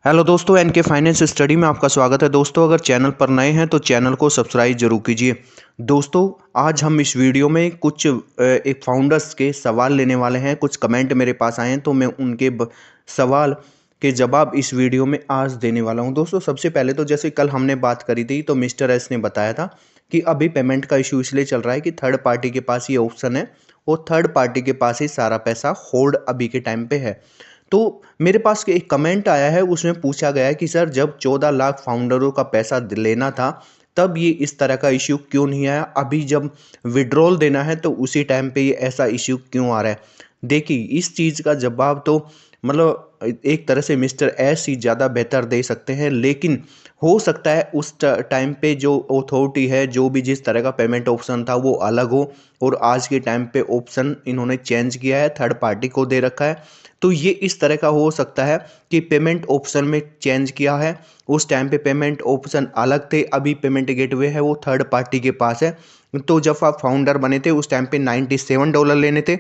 Hello दोस्तों, N K finance study में आपका स्वागत है। दोस्तों, अगर चैनल पर नए हैं तो चैनल को सब्सक्राइब जरूर कीजिए। दोस्तों, आज हम इस वीडियो में कुछ एक फाउंडर्स के सवाल लेने वाले हैं। कुछ कमेंट मेरे पास आए हैं तो मैं उनके सवाल के जवाब इस वीडियो में आज देने वाला हूं। दोस्तों, सबसे पहले तो जैसे कल हमने बात करी थी तो मिस्टर एस ने बताया था कि अभी पेमेंट का इशू इसलिए चल रहा है कि थर्ड पार्टी के पास ये ऑप्शन है और थर्ड पार्टी के पास ही सारा पैसा होल्ड अभी के टाइम पे है। तो मेरे पास एक कमेंट आया है, उसमें पूछा गया है कि सर, जब 14 लाख फाउंडरों का पैसा लेना था तब ये इस तरह का इश्यू क्यों नहीं आया, अभी जब विड्रॉल देना है तो उसी टाइम पे ये ऐसा इश्यू क्यों आ रहा है। देखिए, इस चीज़ का जवाब तो मतलब एक तरह से मिस्टर एस ही ज़्यादा बेहतर दे सकते हैं, लेकिन हो सकता है उस टाइम पे जो अथॉरिटी है, जो भी जिस तरह का पेमेंट ऑप्शन था वो अलग हो और आज के टाइम पे ऑप्शन इन्होंने चेंज किया है, थर्ड पार्टी को दे रखा है। तो ये इस तरह का हो सकता है कि पेमेंट ऑप्शन में चेंज किया है। उस टाइम पे पेमेंट ऑप्शन अलग थे, अभी पेमेंट गेटवे है वो थर्ड पार्टी के पास है। तो जब आप फाउंडर बने थे उस टाइम पे $97 लेने थे,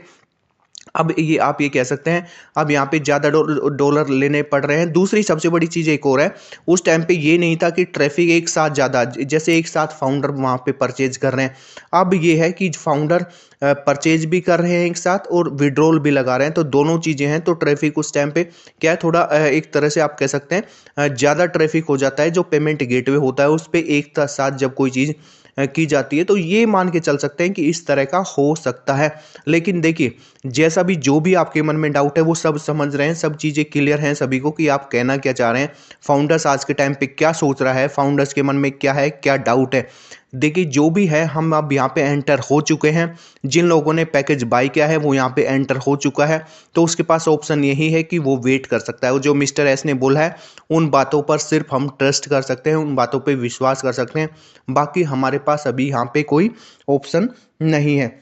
अब ये आप ये कह सकते हैं अब यहाँ पे ज़्यादा डॉलर लेने पड़ रहे हैं। दूसरी सबसे बड़ी चीज़ एक और है, उस टाइम पे ये नहीं था कि ट्रैफिक एक साथ ज़्यादा, जैसे एक साथ फाउंडर वहाँ पे परचेज कर रहे हैं। अब ये है कि फाउंडर परचेज भी कर रहे हैं एक साथ और विड्रॉल भी लगा रहे हैं, तो दोनों चीज़ें हैं। तो ट्रैफिक उस टाइम पे क्या है, थोड़ा एक तरह से आप कह सकते हैं ज़्यादा ट्रैफिक हो जाता है। जो पेमेंट गेटवे होता है उस पर एक साथ जब कोई चीज़ की जाती है तो ये मान के चल सकते हैं कि इस तरह का हो सकता है। लेकिन देखिए, जैसा भी जो भी आपके मन में डाउट है वो सब समझ रहे हैं, सब चीज़ें क्लियर हैं सभी को कि आप कहना क्या चाह रहे हैं, फाउंडर्स आज के टाइम पे क्या सोच रहा है, फाउंडर्स के मन में क्या है, क्या डाउट है। देखिए, जो भी है हम अब यहाँ पे एंटर हो चुके हैं। जिन लोगों ने पैकेज बाय किया है वो यहाँ पे एंटर हो चुका है, तो उसके पास ऑप्शन यही है कि वो वेट कर सकता है। वो जो मिस्टर एस ने बोला है उन बातों पर सिर्फ हम ट्रस्ट कर सकते हैं, उन बातों पे विश्वास कर सकते हैं। बाकी हमारे पास अभी यहाँ पे कोई ऑप्शन नहीं है।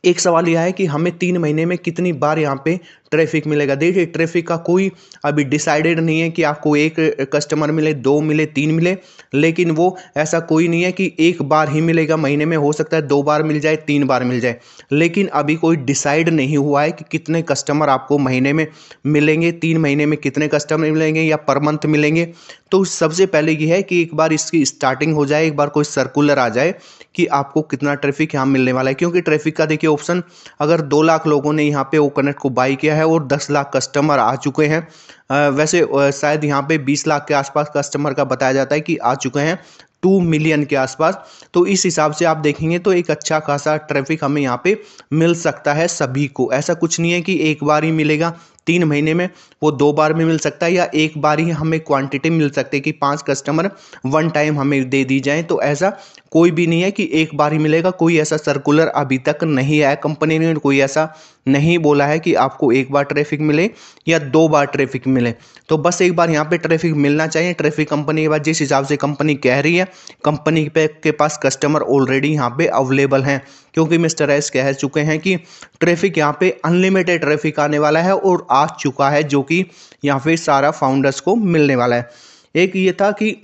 एक सवाल यह है कि हमें 3 महीने में कितनी बार यहाँ पे ट्रैफिक मिलेगा। देखिए, ट्रैफिक का कोई अभी डिसाइडेड नहीं है कि आपको एक कस्टमर मिले, 2 मिले, 3 मिले, लेकिन वो ऐसा कोई नहीं है कि एक बार ही मिलेगा महीने में। हो सकता है 2 बार मिल जाए, 3 बार मिल जाए, लेकिन अभी कोई डिसाइड नहीं हुआ है कि कितने कस्टमर आपको महीने में मिलेंगे, 3 महीने में कितने कस्टमर मिलेंगे या पर मंथ मिलेंगे। तो सबसे पहले ये है कि एक बार इसकी स्टार्टिंग हो जाए, एक बार कोई सर्कुलर आ जाए कि आपको कितना ट्रैफिक यहाँ मिलने वाला है। क्योंकि ट्रैफिक का देखिए ऑप्शन, अगर 2 लाख लोगों ने यहाँ पे ओकनेट को बाई किया है और 10 लाख कस्टमर आ चुके हैं, वैसे शायद यहाँ पे 20 लाख के आसपास कस्टमर का बताया जाता है कि आ चुके हैं, 2 मिलियन के आसपास। तो इस हिसाब से आप देखेंगे तो एक अच्छा खासा ट्रैफिक हमें यहाँ पे मिल सकता है सभी को। ऐसा कुछ नहीं है कि एक बार ही मिलेगा 3 महीने में, वो 2 बार में मिल सकता है या एक बार ही हमें क्वांटिटी मिल सकती है कि 5 कस्टमर वन टाइम हमें दे दी जाए। तो ऐसा कोई भी नहीं है कि एक बार ही मिलेगा। कोई ऐसा सर्कुलर अभी तक नहीं आया, कंपनी ने कोई ऐसा नहीं बोला है कि आपको एक बार ट्रैफिक मिले या 2 बार ट्रैफिक मिले। तो बस एक बार यहाँ पे ट्रैफिक मिलना चाहिए। ट्रैफिक कंपनी के बाद जिस हिसाब से कंपनी कह रही है, कंपनी के पास कस्टमर ऑलरेडी यहाँ पे अवेलेबल हैं, क्योंकि मिस्टर एस कह चुके हैं कि ट्रैफिक यहाँ पे अनलिमिटेड ट्रैफिक आने वाला है और आ चुका है, जो कि यहाँ पे सारा फाउंडर्स को मिलने वाला है। एक ये था कि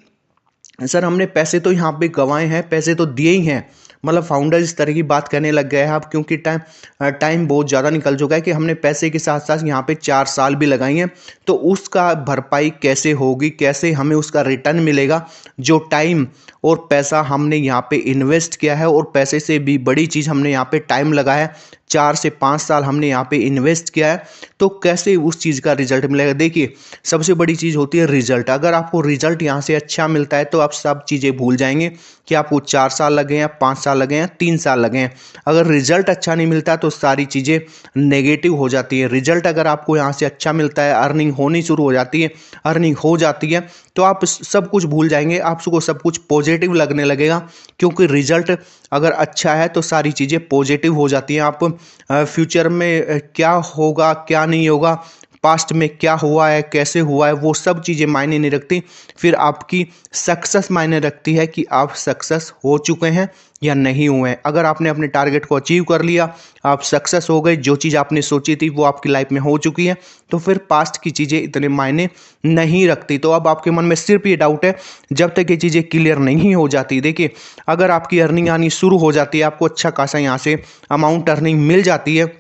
सर, हमने पैसे तो यहाँ पे गंवाए हैं, पैसे तो दिए ही हैं, मतलब फाउंडर इस तरह की बात करने लग गए हैं अब, क्योंकि टाइम बहुत ज़्यादा निकल चुका है कि हमने पैसे के साथ साथ यहाँ पे 4 साल भी लगाई हैं, तो उसका भरपाई कैसे होगी, कैसे हमें उसका रिटर्न मिलेगा। जो टाइम और पैसा हमने यहाँ पे इन्वेस्ट किया है, और पैसे से भी बड़ी चीज़ हमने यहाँ पे टाइम लगाया है, 4 से 5 साल हमने यहाँ पे इन्वेस्ट किया है, तो कैसे उस चीज़ का रिजल्ट मिलेगा। देखिए, सबसे बड़ी चीज़ होती है रिजल्ट। अगर आपको रिजल्ट यहाँ से अच्छा मिलता है तो आप सब चीज़ें भूल जाएंगे कि आपको 4 साल लगे या 5 साल लगे या 3 साल लगे हैं। अगर रिजल्ट अच्छा नहीं मिलता तो सारी चीज़ें नेगेटिव हो जाती है। रिजल्ट अगर आपको यहाँ से अच्छा मिलता है, अर्निंग होनी शुरू हो जाती है, अर्निंग हो जाती है, तो आप सब कुछ भूल जाएंगे, आपको सब कुछ पॉजिटिव लगने लगेगा। क्योंकि रिजल्ट अगर अच्छा है तो सारी चीज़ें पॉजिटिव हो जाती हैं। आप फ्यूचर में क्या होगा, क्या नहीं होगा, पास्ट में क्या हुआ है, कैसे हुआ है, वो सब चीज़ें मायने नहीं रखती। फिर आपकी सक्सेस मायने रखती है कि आप सक्सेस हो चुके हैं या नहीं हुए हैं। अगर आपने अपने टारगेट को अचीव कर लिया, आप सक्सेस हो गए, जो चीज़ आपने सोची थी वो आपकी लाइफ में हो चुकी है, तो फिर पास्ट की चीज़ें इतने मायने नहीं रखती। तो अब आपके मन में सिर्फ ये डाउट है, जब तक ये चीज़ें क्लियर नहीं हो जाती। देखिए, अगर आपकी अर्निंग आनी शुरू हो जाती है, आपको अच्छा खासा यहाँ से अमाउंट अर्निंग मिल जाती है,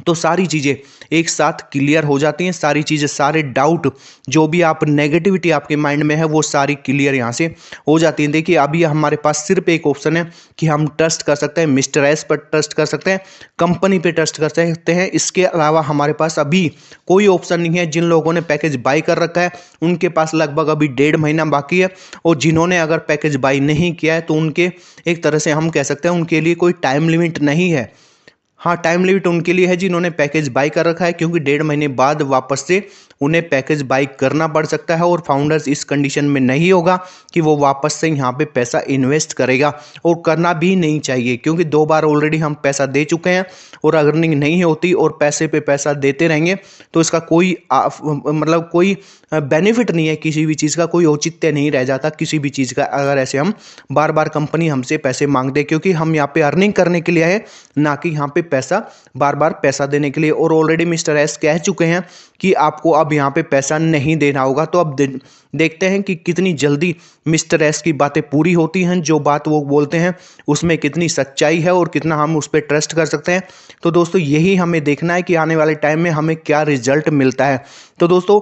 तो सारी चीज़ें एक साथ क्लियर हो जाती हैं, सारी चीज़ें, सारे डाउट, जो भी आप नेगेटिविटी आपके माइंड में है वो सारी क्लियर यहाँ से हो जाती हैं। देखिए अभी हमारे पास सिर्फ एक ऑप्शन है कि हम ट्रस्ट कर सकते हैं, मिस्टर एस पर ट्रस्ट कर सकते हैं, कंपनी पे ट्रस्ट कर सकते हैं। इसके अलावा हमारे पास अभी कोई ऑप्शन नहीं है। जिन लोगों ने पैकेज बाई कर रखा है उनके पास लगभग अभी 1.5 महीना बाकी है, और जिन्होंने अगर पैकेज बाई नहीं किया है तो उनके एक तरह से हम कह सकते हैं उनके लिए कोई टाइम लिमिट नहीं है। हाँ, टाइम लिमिट उनके लिए है जिन्होंने पैकेज बाई कर रखा है, क्योंकि 1.5 महीने बाद वापस से उन्हें पैकेज बाई करना पड़ सकता है, और फाउंडर्स इस कंडीशन में नहीं होगा कि वो वापस से यहाँ पे पैसा इन्वेस्ट करेगा, और करना भी नहीं चाहिए, क्योंकि 2 बार ऑलरेडी हम पैसा दे चुके हैं और अर्निंग नहीं होती और पैसे पे पैसा देते रहेंगे तो इसका कोई मतलब कोई बेनिफिट नहीं है, किसी भी चीज़ का कोई औचित्य नहीं रह जाता किसी भी चीज़ का, अगर ऐसे हम बार बार कंपनी हमसे पैसे मांग दे, क्योंकि हम यहाँ पे अर्निंग करने के लिए है, ना कि यहाँ पे पैसा बार बार पैसा देने के लिए। और ऑलरेडी मिस्टर एस कह चुके हैं कि आपको अब यहाँ पे पैसा नहीं देना होगा। तो अब देखते हैं कि कितनी जल्दी मिस्टर एस की बातें पूरी होती हैं, जो बात वो बोलते हैं उसमें कितनी सच्चाई है और कितना हम उस पर ट्रस्ट कर सकते हैं। तो दोस्तों यही हमें देखना है कि आने वाले टाइम में हमें क्या रिजल्ट मिलता है। तो दोस्तों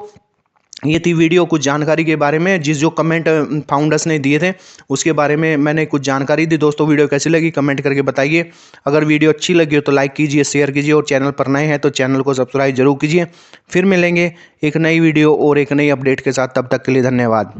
ये थी वीडियो कुछ जानकारी के बारे में, जो कमेंट फाउंडर्स ने दिए थे उसके बारे में मैंने कुछ जानकारी दी। दोस्तों वीडियो कैसी लगी कमेंट करके बताइए। अगर वीडियो अच्छी लगी हो तो लाइक कीजिए, शेयर कीजिए, और चैनल पर नए हैं तो चैनल को सब्सक्राइब जरूर कीजिए। फिर मिलेंगे एक नई वीडियो और एक नई अपडेट के साथ, तब तक के लिए धन्यवाद।